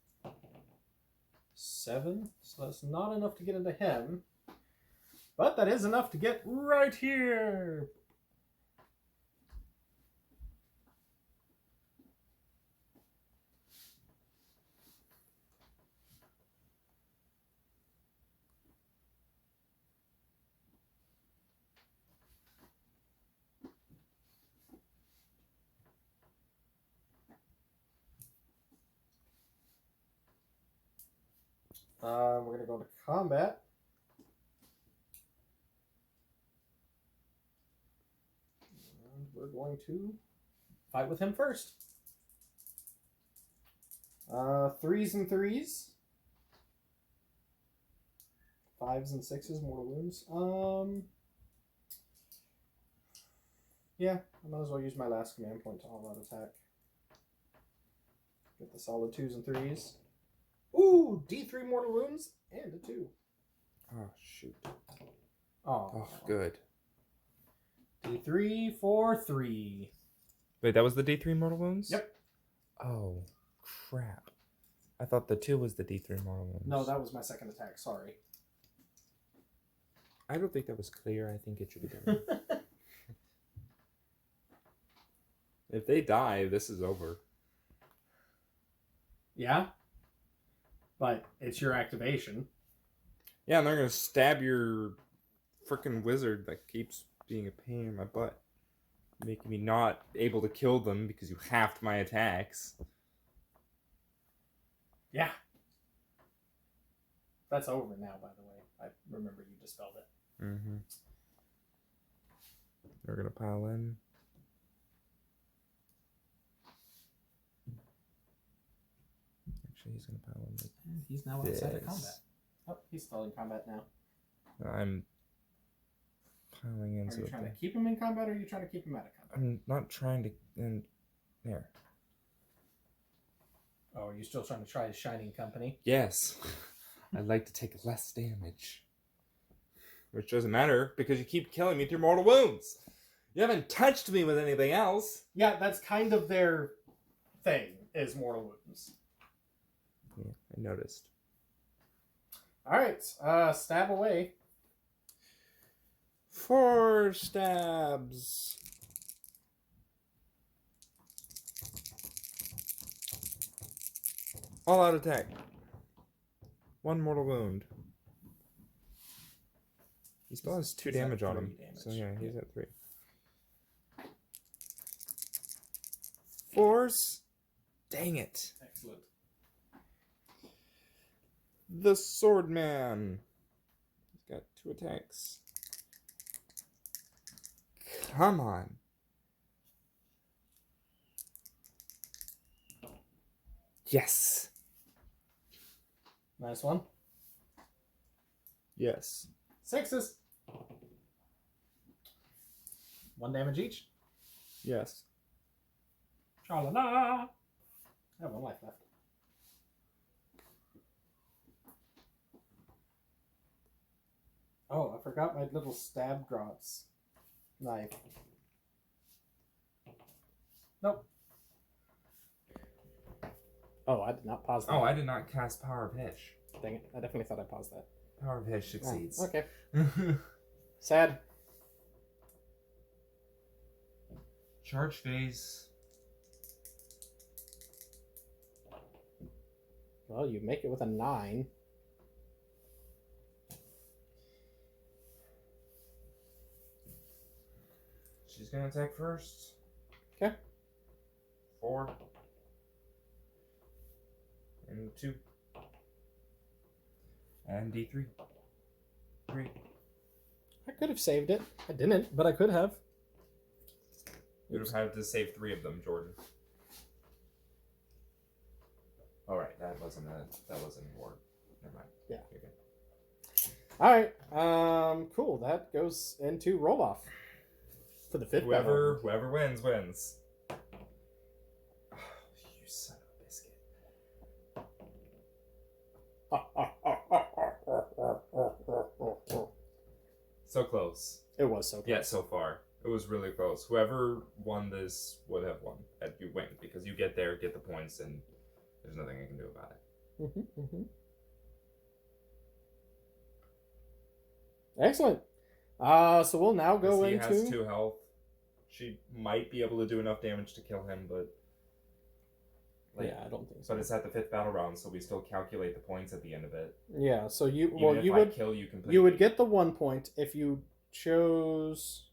7, so that's not enough to get into him. But that is enough to get right here. We're going to go to combat. And we're going to fight with him first. 3s and 3s. 5s and 6s, mortal wounds. Yeah, I might as well use my last command point to all-out attack. Get the solid 2s and 3s. Ooh, D3 mortal wounds and a 2. Oh, shoot. Oh, good. D3 for 3. Wait, that was the D3 mortal wounds? Yep. Oh, crap. I thought the 2 was the D3 mortal wounds. No, that was my second attack. Sorry. I don't think that was clear. I think it should be clear. If they die, this is over. Yeah? But it's your activation. Yeah, and they're going to stab your freaking wizard that keeps being a pain in my butt. Making me not able to kill them because you halved my attacks. Yeah. That's over now, by the way. I remember you dispelled it. Mm-hmm. They're going to pile in. Actually, he's going to pile in. He's now outside of combat. Oh, he's still in combat now. I'm piling in. Are you trying to keep him in combat, or are you trying to keep him out of combat? I'm not trying to. And there. Oh, are you still trying to try his Shining Company? Yes. I'd like to take less damage. Which doesn't matter, because you keep killing me with your mortal wounds. You haven't touched me with anything else. Yeah, that's kind of their thing, is mortal wounds. Yeah, I noticed. Alright, stab away. 4 stabs. All out attack. 1 mortal wound. He still has 2 He's at damage on 3 him. damage. So yeah, he's at 3. Force. Dang it. Excellent. The Swordman. He's got 2 attacks. Come on. Yes. Nice one. Yes. 6s. 1 damage each. Yes. Tra-la-la. I have 1 life left. Oh, I forgot my little stab drops knife. Nope. Oh, I did not pause that. Oh, I did not cast Power of Hish. Dang it. I definitely thought I paused that. Power of Hish succeeds. Oh, okay. Sad. Charge phase. Well, you make it with a 9. She's gonna attack first. Okay. 4. And 2. And D3. 3. I could have saved it. I didn't, but I could have. You would have had to save 3 of them, Jordan. All right, that wasn't a ward. Never mind. Yeah. You're good. All right. Cool. That goes into roll off for the 5th battle. Whoever wins wins. Oh, you son of a biscuit. So close. It was so close. Yeah, so far. It was really close. Whoever won this would have won. You win, because you get there, get the points, and there's nothing I can do about it. Excellent. So we'll now go He into... has 2 health. She might be able to do enough damage to kill him, but... yeah, I don't think so. But it's at the 5th battle round, so we still calculate the points at the end of it. Yeah, so you... Even Well, if you I would... kill you completely. You would get the 1 point if you chose...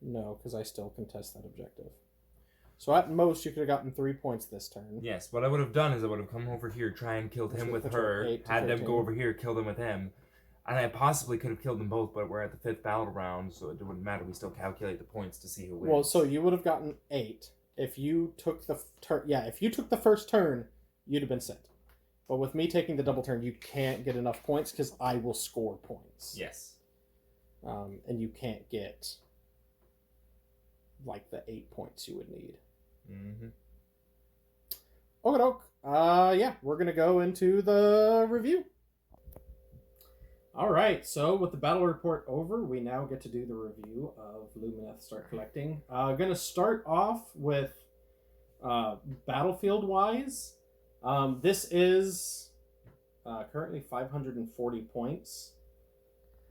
No, because I still contest that objective. So at most, you could have gotten 3 points this turn. Yes, what I would have done is I would have come over here, try and killed him with her, had them go over here, kill them with him, and I possibly could have killed them both, but we're at the 5th battle round, so it wouldn't matter. We still calculate the points to see who wins. Well, so you would have gotten 8 if you took the turn. Yeah, if you took the first turn, you'd have been sent. But with me taking the double turn, you can't get enough points because I will score points. Yes. And you can't get like the 8 points you would need. Mm-hmm. Okey-doke. Yeah, we're going to go into the review. Alright, so with the battle report over, we now get to do the review of Lumineth Start Collecting. Going to start off with battlefield-wise. This is currently 540 points.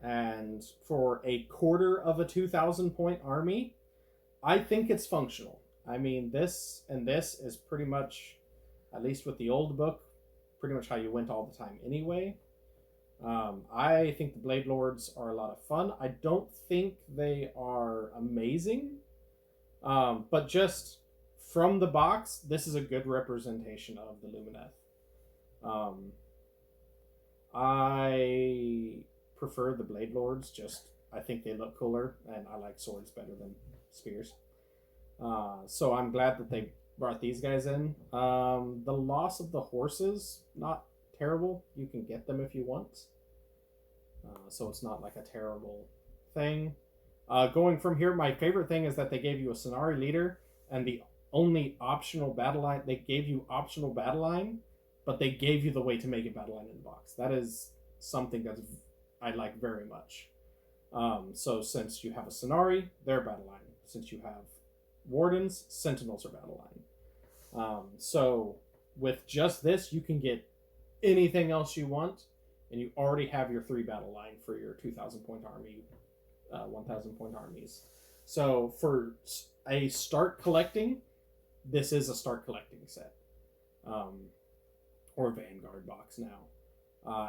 And for a quarter of a 2,000 point army, I think it's functional. I mean, this and this is pretty much, at least with the old book, pretty much how you went all the time anyway. I think the Blade Lords are a lot of fun. I don't think they are amazing, but just from the box, this is a good representation of the Lumineth. I prefer the Blade Lords, just I think they look cooler, and I like swords better than spears. So I'm glad that they brought these guys in. The loss of the horses, not terrible. You can get them if you want. So it's not like a terrible thing. Going from here, my favorite thing is that they gave you a Scenari leader, and the only optional battle line, they gave you optional battle line, but they gave you the way to make a battle line in the box. That is something that I like very much. So since you have a Scenari, their battle line. Since you have Wardens, Sentinels are battle line. So with just this, you can get anything else you want, and you already have your 3 battle line for your 2,000 point army, 1,000 point armies. So for a start collecting, this is a start collecting set, or Vanguard box now,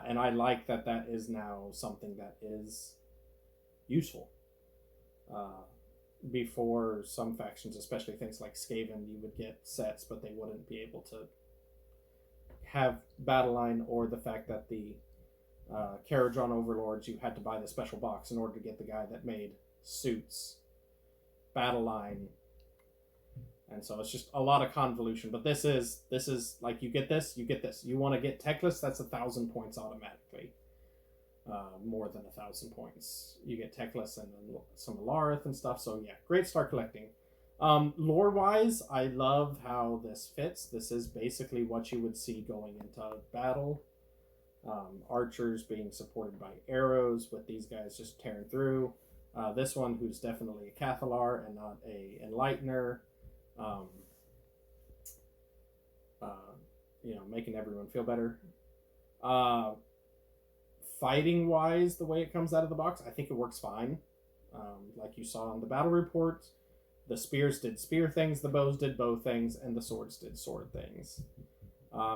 and I like that that is now something that is useful. Before, some factions, especially things like Skaven, you would get sets, but they wouldn't be able to have battle line, or the fact that the Caradron Overlords, you had to buy the special box in order to get the guy that made suits, battle line, and so it's just a lot of convolution. But this is like, you get this, you get this. You want to get Teclis, that's 1,000 points automatically. More than 1,000 points. You get Teclis and then some Alarith and stuff. So yeah, great start collecting. Lore wise, I love how this fits. This is basically what you would see going into battle. Archers being supported by arrows, with these guys just tearing through. This one, who's definitely a Cathalar and not a Enlightener. Making everyone feel better. Fighting wise, the way it comes out of the box, I think it works fine. Like you saw in the battle report, the spears did spear things, the bows did bow things, and the swords did sword things.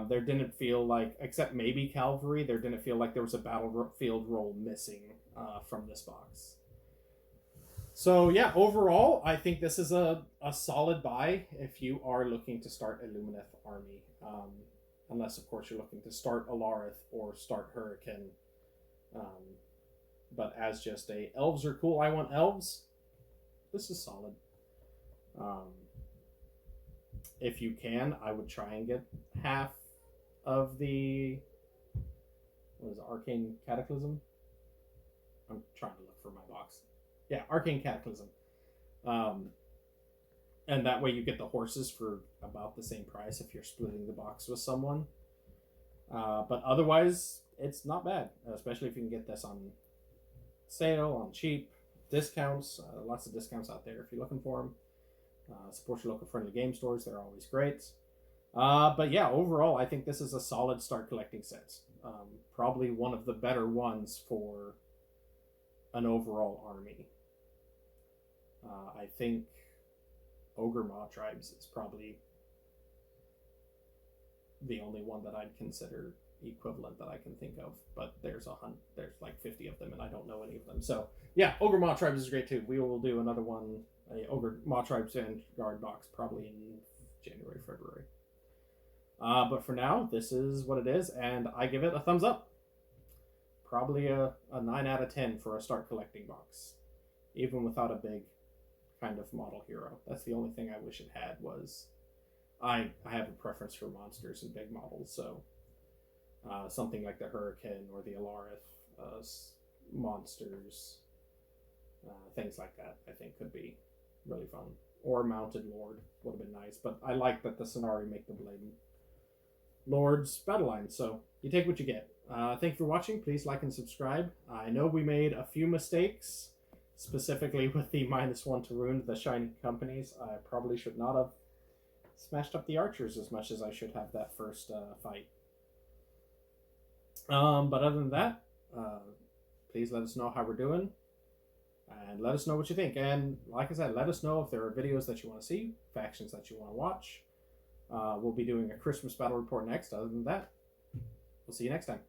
There didn't feel like, except maybe cavalry, there didn't feel like there was a battlefield role missing from this box. So yeah, overall, I think this is a solid buy if you are looking to start a Lumineth army. Unless, of course, you're looking to start Alarith or start Hurricane. But as just a elves are cool, I want elves, this is solid. If you can, I would try and get half of the Arcane Cataclysm. I'm trying to look for my box. Yeah, Arcane Cataclysm. And that way you get the horses for about the same price if you're splitting the box with someone. But otherwise, it's not bad, especially if you can get this on sale, on cheap, discounts. Lots of discounts out there if you're looking for them. Support your local friendly game stores. They're always great. But yeah, overall, I think this is a solid start collecting set. Probably one of the better ones for an overall army. I think Ogre Maw Tribes is probably the only one that I'd consider equivalent that I can think of, but there's like 50 of them and I don't know any of them. So yeah, Ogre Maw Tribes is great too. We will do another one, Ogre Maw Tribes Vanguard box, probably in January, February. But for now, this is what it is, and I give it a thumbs up. Probably a 9 out of 10 for a start collecting box, even without a big kind of model hero. That's the only thing I wish it had was I have a preference for monsters and big models, so something like the Hurricane or the Alarith monsters, things like that, I think could be really fun. Or Mounted Lord would have been nice, but I like that the Scenari make the Blade Lord's battle line, so you take what you get. Thank you for watching. Please like and subscribe. I know we made a few mistakes, specifically with the -1 to wound the shiny companies. I probably should not have smashed up the archers as much as I should have that first fight. But other than that, please let us know how we're doing, and let us know what you think. And like I said, let us know if there are videos that you want to see, factions that you want to watch. We'll be doing a Christmas battle report next. Other than that, we'll see you next time.